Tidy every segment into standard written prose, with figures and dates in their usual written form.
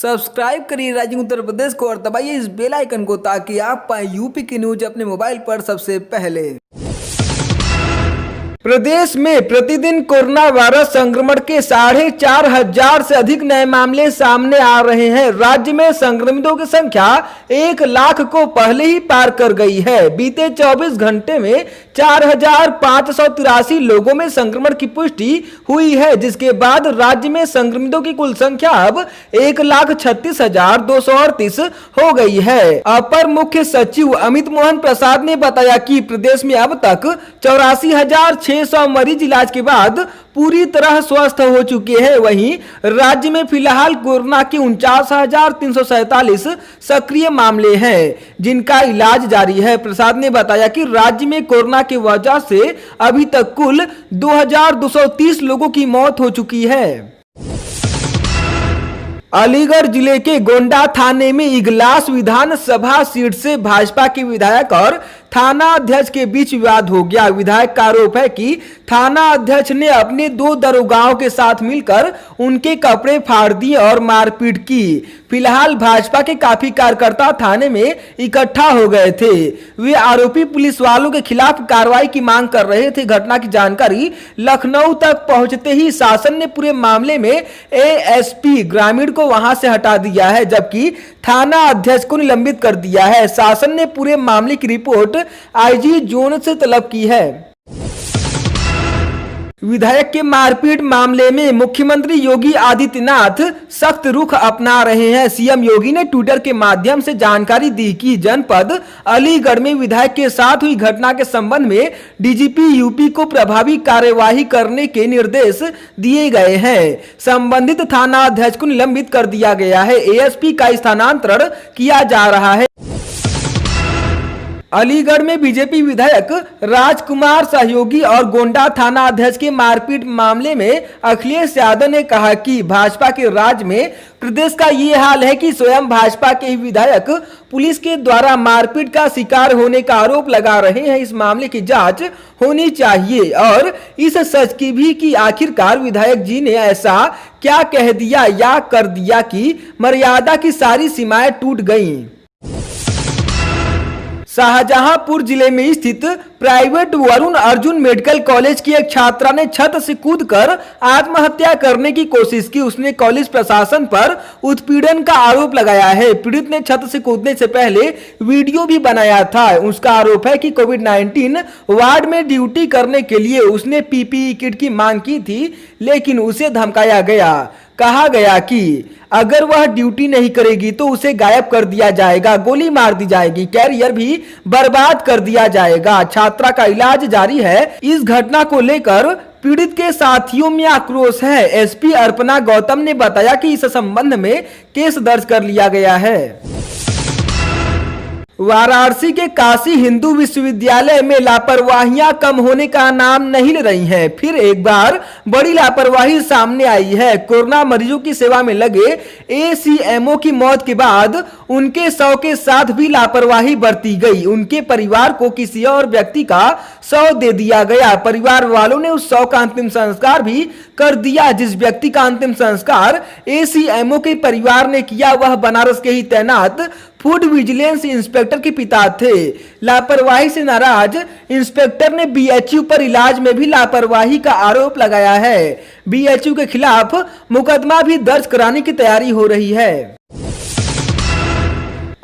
Subscribe करिए rising Uttar Pradesh को और दबाइए इस बेल आइकन को ताकि आप पाए यूपी की न्यूज अपने मोबाइल पर सबसे पहले। प्रदेश में प्रतिदिन कोरोना वायरस संक्रमण के 4,500 से अधिक नए मामले सामने आ रहे हैं। राज्य में संक्रमितों की संख्या 1 लाख को पहले ही पार कर गई है। बीते 24 घंटे में 4,583 लोगों में संक्रमण की पुष्टि हुई है, जिसके बाद राज्य में संक्रमितों की कुल संख्या अब 1,36,238 हो गई है। अपर मुख्य सचिव अमित मोहन प्रसाद ने बताया कि प्रदेश में अब तक 84,600 मरीज इलाज के बाद पूरी तरह स्वस्थ हो चुके हैं। वहीं राज्य में फिलहाल कोरोना के 49,347 सक्रिय मामले हैं, जिनका इलाज जारी है। प्रसाद ने बताया कि राज्य में कोरोना की वजह से अभी तक कुल 2,230 लोगों की मौत हो चुकी है। अलीगढ़ जिले के गोंडा थाने में इगलास विधानसभा सीट से भाजपा के विधायक और थाना अध्यक्ष के बीच विवाद हो गया। विधायक का आरोप है कि थाना अध्यक्ष ने अपने 2 दरोगाओं के साथ मिलकर उनके कपड़े फाड़ दिए और मारपीट की। फिलहाल भाजपा के काफी कार्यकर्ता थाने में इकट्ठा हो गए थे। वे आरोपी पुलिस वालों के खिलाफ कार्रवाई की मांग कर रहे थे। घटना की जानकारी लखनऊ तक पहुंचते ही शासन ने पूरे मामले में एएसपी ग्रामीण को वहां से हटा दिया है, जबकि थाना अध्यक्ष को निलंबित कर दिया है। शासन ने पूरे मामले की रिपोर्ट आईजी जोन से तलब की है। विधायक के मारपीट मामले में मुख्यमंत्री योगी आदित्यनाथ सख्त रुख अपना रहे हैं। सीएम योगी ने ट्विटर के माध्यम से जानकारी दी कि जनपद अलीगढ़ में विधायक के साथ हुई घटना के संबंध में डीजीपी यूपी को प्रभावी कार्यवाही करने के निर्देश दिए गए हैं। संबंधित थाना अध्यक्ष को निलंबित कर दिया गया है। एएसपी का स्थानांतरण किया जा रहा है। अलीगढ़ में बीजेपी विधायक राजकुमार सहयोगी और गोंडा थाना अध्यक्ष के मारपीट मामले में अखिलेश यादव ने कहा कि भाजपा के राज में प्रदेश का ये हाल है कि स्वयं भाजपा के ही विधायक पुलिस के द्वारा मारपीट का शिकार होने का आरोप लगा रहे हैं। इस मामले की जांच होनी चाहिए और इस सच की भी कि आखिरकार विधायक जी ने ऐसा क्या कह दिया या कर दिया कि मर्यादा की सारी सीमाएं टूट गईं। शाहजहांपुर जिले में स्थित private Varun Arjun medical college की एक छात्रा ने छत से कूदकर आत्महत्या करने की कोशिश की। उसने कॉलेज प्रशासन पर उत्पीड़न का आरोप लगाया है। पीड़ित ने छत से कूदने से पहले वीडियो भी बनाया था। उसका आरोप है कि कोविड-19 वार्ड में ड्यूटी करने के लिए उसने पीपीई किट की मांग की थी, लेकिन उसे धमकाया गया। कहा गया कि अगर वह ड्यूटी नहीं करेगी तो उसे गायब कर दिया जाएगा, गोली मार दी जाएगी, कैरियर भी बर्बाद कर दिया जाएगा। छात्रा का इलाज जारी है। इस घटना को लेकर पीड़ित के साथियों में आक्रोश है। एसपी अर्पणा गौतम ने बताया कि इस संबंध में केस दर्ज कर लिया गया है। वाराणसी के काशी हिंदू विश्वविद्यालय में लापरवाहियां कम होने का नाम नहीं ले रही हैं। फिर एक बार बड़ी लापरवाही सामने आई है। कोरोना मरीजों की सेवा में लगे एसीएमओ की मौत के बाद उनके शव के साथ भी लापरवाही बरती गई। उनके परिवार को किसी और व्यक्ति का शव दे दिया गया। परिवार वालों ने उस शव का अंतिम संस्कार भी कर दिया। जिस व्यक्ति का अंतिम संस्कार एसीएमओ के परिवार ने किया, वह बनारस के ही तैनात फूड विजिलेंस इंस्पेक्टर के पिता थे। लापरवाही से नाराज इंस्पेक्टर ने बीएचयू पर इलाज में भी लापरवाही का आरोप लगाया है। बीएचयू के खिलाफ मुकदमा भी दर्ज कराने की तैयारी हो रही है।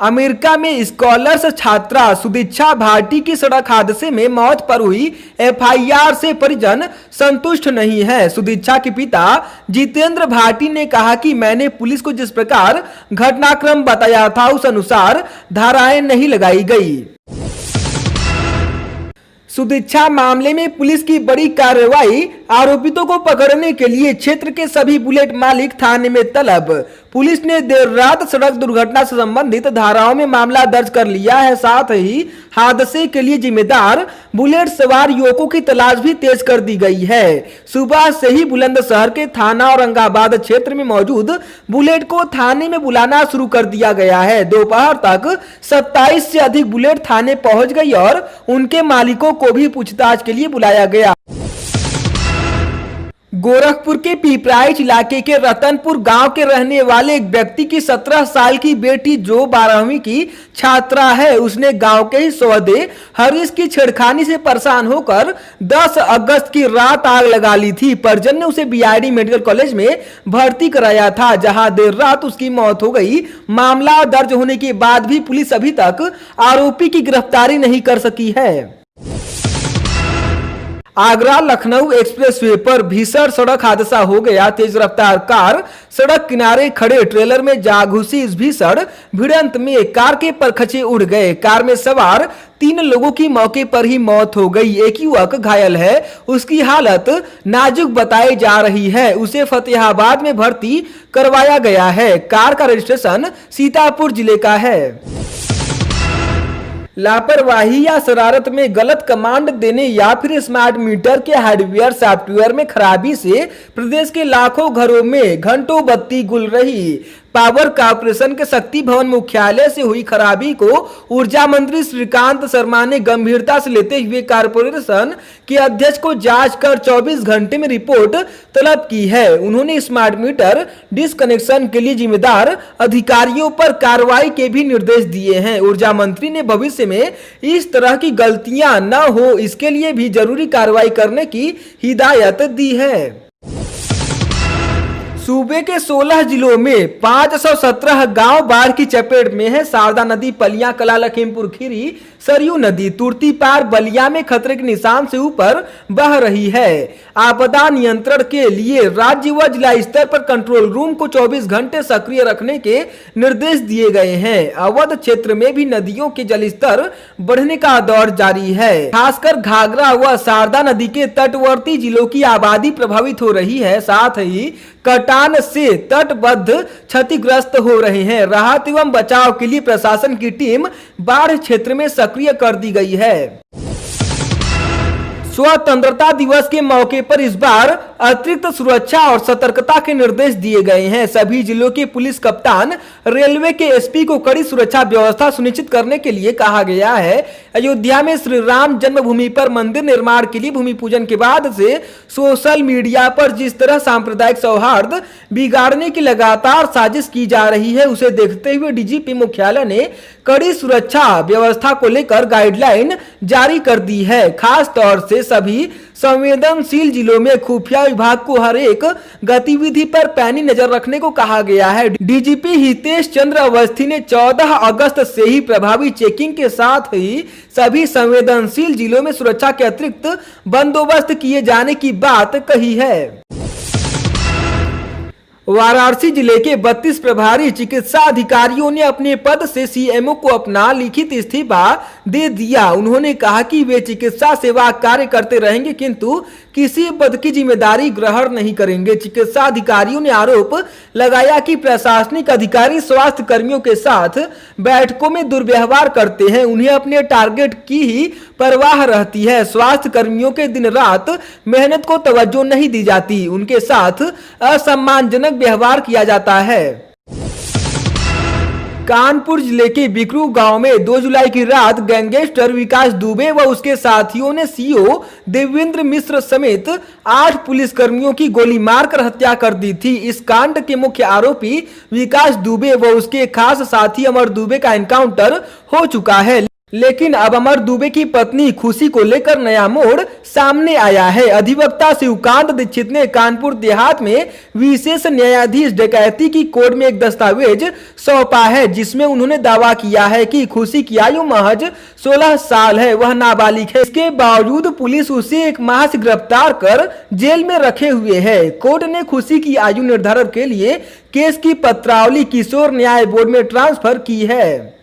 अमेरिका में स्कॉलर्स छात्रा सुदीक्षा भाटी की सड़क हादसे में मौत पर हुई एफआईआर से परिजन संतुष्ट नहीं है। सुदीक्षा के पिता जितेंद्र भाटी ने कहा कि मैंने पुलिस को जिस प्रकार घटनाक्रम बताया था उस अनुसार धाराएं नहीं लगाई गई। सुदीक्षा मामले में पुलिस की बड़ी कार्रवाई, आरोपितों को पकड़ने के लिए क्षेत्र के सभी बुलेट मालिक थाने में तलब। पुलिस ने देर रात सड़क दुर्घटना से संबंधित धाराओं में मामला दर्ज कर लिया है। साथ ही हादसे के लिए जिम्मेदार बुलेट सवार युवकों की तलाश भी तेज कर दी गई है। सुबह से ही बुलंदशहर के थाना औरंगाबाद क्षेत्र में मौजूद बुलेट को थाने में बुलाना शुरू कर दिया गया है। दोपहर तक 27 से अधिक बुलेट थाने पहुंच गई और उनके मालिकों को भी पूछताछ के लिए बुलाया गया। गोरखपुर के पिपराइच इलाके के रतनपुर गांव के रहने वाले एक व्यक्ति की 17 साल की बेटी जो 12वीं की छात्रा है, उसने गांव के ही सौदे हरीश की छेड़खानी से परेशान होकर 10 अगस्त की रात आग लगा ली थी। परिजन ने उसे बीआईडी मेडिकल कॉलेज में भर्ती कराया था, जहां देर रात उसकी मौत हो गई। मामला दर्ज होने के बाद भी पुलिस अभी तक आरोपी की गिरफ्तारी नहीं कर सकी है। आगरा लखनऊ एक्सप्रेसवे पर भीषण सड़क हादसा हो गया। तेज रफ्तार कार सड़क किनारे खड़े ट्रेलर में जा घुसी। इस भीषण भिड़ंत में कार के परखचे उड़ गए। कार में सवार 3 लोगों की मौके पर ही मौत हो गई। एक युवक घायल है, उसकी हालत नाजुक बताई जा रही है। उसे फतेहाबाद में भर्ती करवाया गया है। कार का रजिस्ट्रेशन सीतापुर जिले का है। लापरवाही या शरारत में गलत कमांड देने या फिर स्मार्ट मीटर के हार्डवेयर सॉफ्टवेयर में खराबी से प्रदेश के लाखों घरों में घंटों बत्ती गुल रही। पावर कॉर्पोरेशन के शक्ति भवन मुख्यालय से हुई खराबी को ऊर्जा मंत्री श्रीकांत शर्मा ने गंभीरता से लेते हुए कॉर्पोरेशन के अध्यक्ष को जांच कर 24 घंटे में रिपोर्ट तलब की है। उन्होंने स्मार्ट मीटर डिसकनेक्शन के लिए जिम्मेदार अधिकारियों पर कार्रवाई के भी निर्देश दिए हैं। ऊर्जा मंत्री ने भविष्य में इस तरह की गलतियां न हो, इसके लिए भी जरूरी कार्रवाई करने की हिदायत दी है। सूबे के 16 जिलों में 517 गांव बाढ़ की चपेट में है। शारदा नदी पलिया कला लखीमपुर खीरी सरयू नदी तुर्ती पार बलिया में खतरे के निशान से ऊपर बह रही है। आपदा नियंत्रण के लिए राज्य व जिला स्तर पर कंट्रोल रूम को 24 घंटे सक्रिय रखने के निर्देश दिए गए हैं। अवध क्षेत्र में भी नदियों के जलस्तर बढ़ने का दौर जारी है। खासकर घाघरा व शारदा नदी के तटवर्ती जिलों की आबादी प्रभावित हो रही है। साथ ही कटान से तटबद्ध क्षतिग्रस्त हो रहे हैं। राहत एवं बचाव के लिए प्रशासन की टीम बाढ़ क्षेत्र में सक्रिय कर दी गई है। स्वतंत्रता दिवस के मौके पर इस बार अतिरिक्त सुरक्षा और सतर्कता के निर्देश दिए गए हैं। सभी जिलों के पुलिस कप्तान, रेलवे के एसपी को कड़ी सुरक्षा व्यवस्था सुनिश्चित करने के लिए कहा गया है। अयोध्या में श्री राम जन्मभूमि पर मंदिर निर्माण के लिए भूमि पूजन के बाद से सोशल मीडिया पर जिस तरह सांप्रदायिक सौहार्द बिगाड़ने की लगातार साजिश की जा रही है, उसे देखते हुए डीजीपी मुख्यालय ने कड़ी सुरक्षा व्यवस्था को लेकर गाइडलाइन जारी कर दी है। खास तौर से सभी संवेदनशील जिलों में खुफिया विभाग को हर एक गतिविधि पर पैनी नजर रखने को कहा गया है। डीजीपी हितेश चंद्र अवस्थी ने 14 अगस्त से ही प्रभावी चेकिंग के साथ ही सभी संवेदनशील जिलों में सुरक्षा के अतिरिक्त बंदोबस्त किए जाने की बात कही है। वाराणसी जिले के 32 प्रभारी चिकित्सा अधिकारियों ने अपने पद से सीएमओ को अपना लिखित इस्तीफा दे दिया। उन्होंने कहा कि वे चिकित्सा सेवा कार्य करते रहेंगे किंतु किसी पद की जिम्मेदारी ग्रहण नहीं करेंगे। चिकित्सा अधिकारियों ने आरोप लगाया कि प्रशासनिक अधिकारी स्वास्थ्य कर्मियों के साथ बैठकों में दुर्व्यवहार करते हैं। उन्हें अपने टारगेट की ही परवाह रहती है। स्वास्थ्य कर्मियों के दिन रात मेहनत को तवज्जो नहीं दी जाती, उनके साथ असम्मानजनक व्यवहार किया जाता है। कानपुर जिले के बिकरू गांव में 2 जुलाई की रात गैंगस्टर विकास दुबे व उसके साथियों ने सीओ देवेंद्र मिश्र समेत 8 पुलिसकर्मियों की गोली मारकर हत्या कर दी थी। इस कांड के मुख्य आरोपी विकास दुबे व उसके खास साथी अमर दुबे का एनकाउंटर हो चुका है, लेकिन अब अमर दुबे की पत्नी खुशी को लेकर नया मोड़ सामने आया है। अधिवक्ता शिवकांत दीक्षित ने कानपुर देहात में विशेष न्यायाधीश डकैती की कोर्ट में एक दस्तावेज सौंपा है, जिसमें उन्होंने दावा किया है कि खुशी की आयु महज 16 साल है, वह नाबालिग है। इसके बावजूद पुलिस उसे 1 माह से गिरफ्तार कर जेल में रखे हुए है। कोर्ट ने खुशी की आयु निर्धारण के लिए केस की पत्रावली किशोर न्याय बोर्ड में ट्रांसफर की है।